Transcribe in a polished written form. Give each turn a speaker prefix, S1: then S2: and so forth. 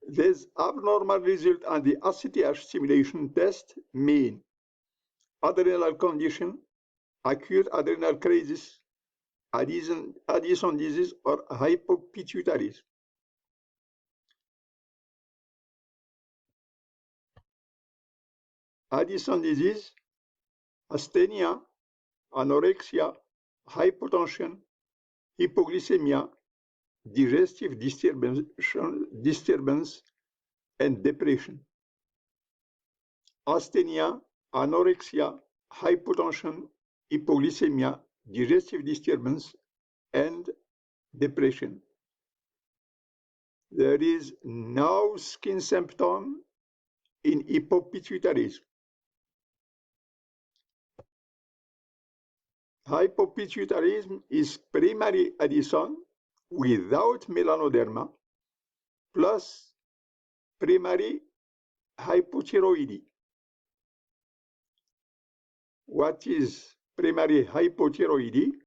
S1: These abnormal results on the ACTH simulation test mean adrenal condition, acute adrenal crisis, Addison disease, or hypopituitarism. Addison disease, asthenia, anorexia, hypotension, hypoglycemia, digestive disturbance, and depression. Asthenia, anorexia, hypotension, hypoglycemia, digestive disturbance, and depression. There is no skin symptom in hypopituitarism. Hypopituitarism is primary Addison without melanoderma plus primary hypothyroidism. What is primary hypothyroidism?